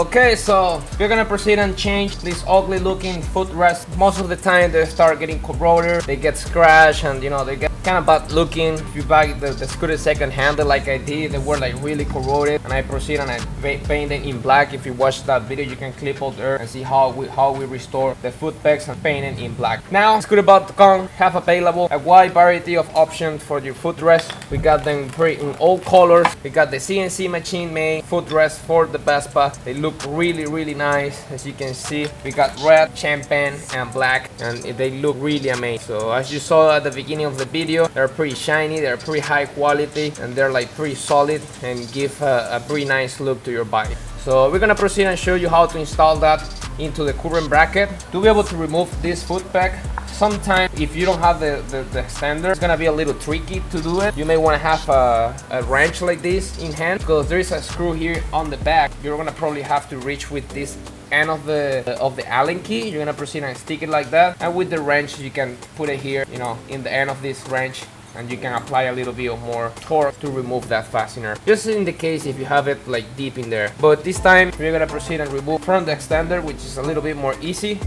Okay, so we're gonna proceed and change this ugly looking footrest. Most of the time they start getting corroded, they get scratched, and you know, they get kind of bad looking. If you buy the scooter second hand like I did, they were like really corroded, and I proceed and I paint them in black. If you watch that video, you can click out there and see how we restore the foot pegs and paint it in black. Now scooter.com have available a wide variety of options for your footrest. We got them in all colors. We got the CNC machine made footrest for the Vespa. They look really nice. As you can see, we got red, champagne, and black, and they look really amazing. So as you saw at the beginning of the video, they're pretty shiny, they're pretty high quality, and they're like pretty solid and give a pretty nice look to your bike. So we're gonna proceed and show you how to install that into the current bracket. To be able to remove this foot peg, sometimes if you don't have the extender, it's gonna be a little tricky to do it. You may want to have a wrench like this in hand, because there is a screw here on the back. You're gonna probably have to reach with this end of the Allen key. You're gonna proceed and stick it like that, and with the wrench you can put it here, you know, in the end of this wrench, and you can apply a little bit of more torque to remove that fastener, just in the case if you have it like deep in there. But this time we're gonna proceed and remove from the extender, which is a little bit more easy.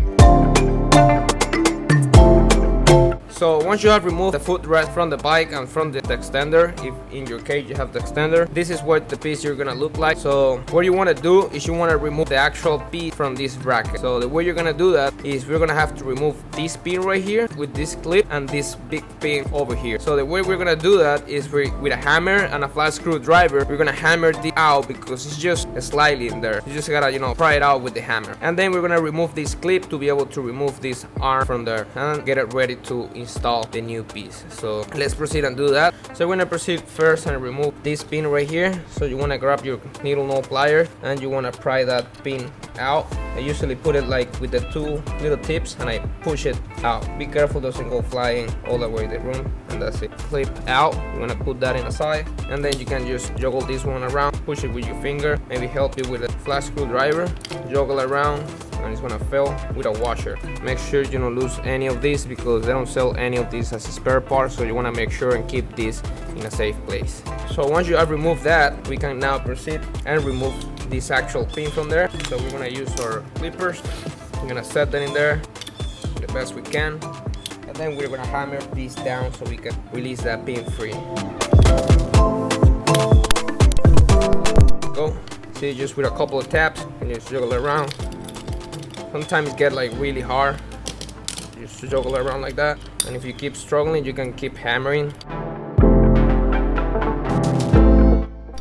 So once you have removed the footrest from the bike and from the extender, if in your case you have the extender, this is what the piece you're gonna look like. So what you want to do is you want to remove the actual piece from this bracket. So the way you're gonna do that is we're gonna have to remove this pin right here with this clip and this big pin over here. So the way we're gonna do that is with a hammer and a flat screwdriver. We're gonna hammer this out because it's just slightly in there. You just gotta, you know, pry it out with the hammer. And then we're gonna remove this clip to be able to remove this arm from there and get it ready to install the new piece. So let's proceed and do that. So we're gonna proceed first and remove this pin right here. So you want to grab your needle nose pliers and you want to pry that pin out. I usually put it like with the two little tips and I push it out. Be careful doesn't go flying all the way in the room, and that's it. Clip out. You want to put that in the side, and then you can just juggle this one around, push it with your finger, maybe help you with a flat screwdriver, juggle around, and it's gonna fill with a washer. Make sure you don't lose any of these because they don't sell any of these as a spare part, so you want to make sure and keep this in a safe place. So once you have removed that, we can now proceed and remove this actual pin from there. So we're gonna use our clippers. We're gonna set that in there the best we can, and then we're gonna hammer this down so we can release that pin free. Go. See, just with a couple of taps and just juggle it around. Sometimes it get like really hard. Just juggle it around like that, and if you keep struggling, you can keep hammering.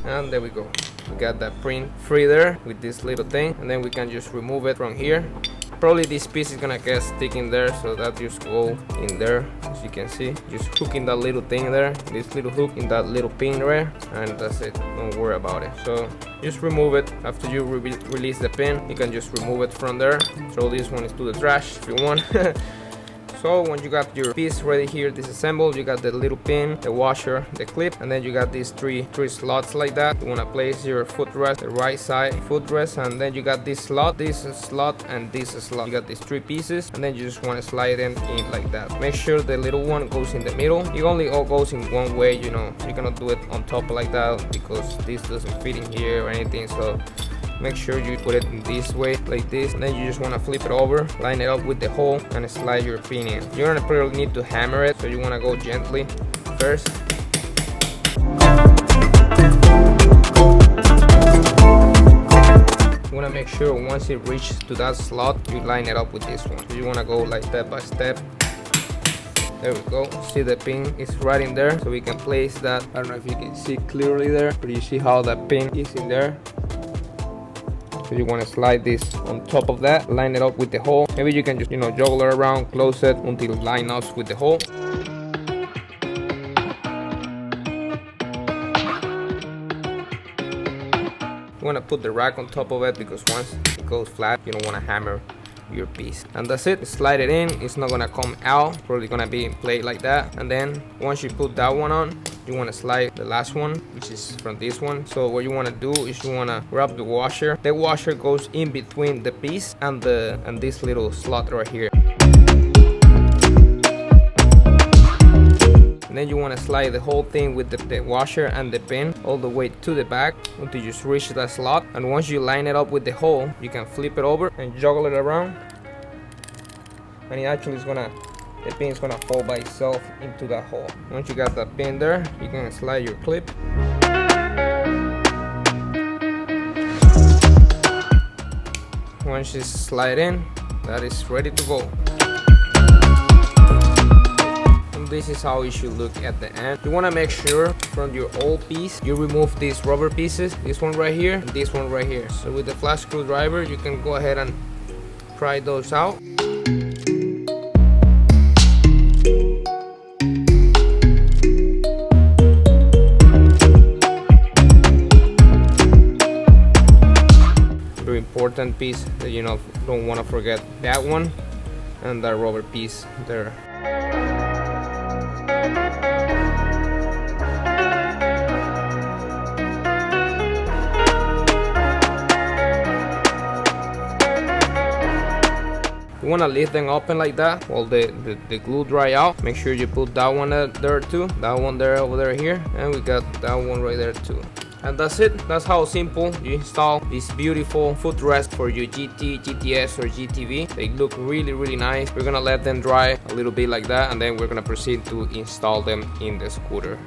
And there we go. We got that pin free there with this little thing, and then we can just remove it from here. Probably this piece is gonna get stick in there, so that just go in there. As you can see, just hook in that little thing there, this little hook in that little pin there, and that's it. Don't worry about it. So just remove it. After you release the pin, you can just remove it from there. Throw this one into the trash if you want. So when you got your piece ready here, disassembled, you got the little pin, the washer, the clip, and then you got these three slots like that. You want to place your footrest, the right side footrest, and then you got this slot, and this slot. You got these three pieces, and then you just want to slide them in like that. Make sure the little one goes in the middle. It only all goes in one way, you know. You cannot do it on top like that because this doesn't fit in here or anything. So make sure you put it in this way, like this, and then you just want to flip it over, line it up with the hole, and slide your pin in. You're gonna probably need to hammer it, so you want to go gently first. You want to make sure once it reaches to that slot, you line it up with this one. So you want to go like step by step. There we go. See, the pin is right in there, so we can place that. I don't know if you can see clearly there, but you see how that pin is in there. So you want to slide this on top of that, line it up with the hole. Maybe you can just, you know, juggle it around, close it until it lines up with the hole. You want to put the rack on top of it because once it goes flat, you don't want to hammer your piece. And that's it. Slide it in. It's not gonna come out, probably gonna be in place like that. And then once you put that one on, you want to slide the last one, which is from this one. So what you want to do is you want to grab the washer. The washer goes in between the piece and this little slot right here. And then you want to slide the whole thing with the washer and the pin all the way to the back until you reach that slot. And once you line it up with the hole, you can flip it over and juggle it around, and it actually is gonna, the pin is gonna fall by itself into that hole. Once you got that pin there, you can slide your clip. Once it's slide in, that is ready to go. And this is how it should look at the end. You want to make sure from your old piece you remove these rubber pieces, this one right here and this one right here. So with the flat screwdriver you can go ahead and pry those out. Important piece that you don't want to forget, that one and that rubber piece there. You want to leave them open like that while the glue dry out. Make sure you put that one there too, that one there, over there, here, and we got that one right there too. And that's it. That's how simple you install this beautiful footrest for your GT, GTS or GTV. They look really, really nice. We're gonna let them dry a little bit like that, and then we're gonna proceed to install them in the scooter.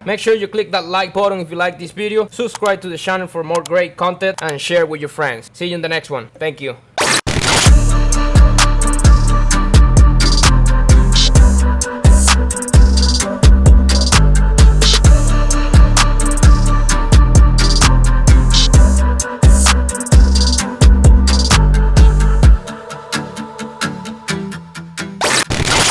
Make sure you click that like button if you like this video, subscribe to the channel for more great content, and share with your friends. See you in the next one. Thank you.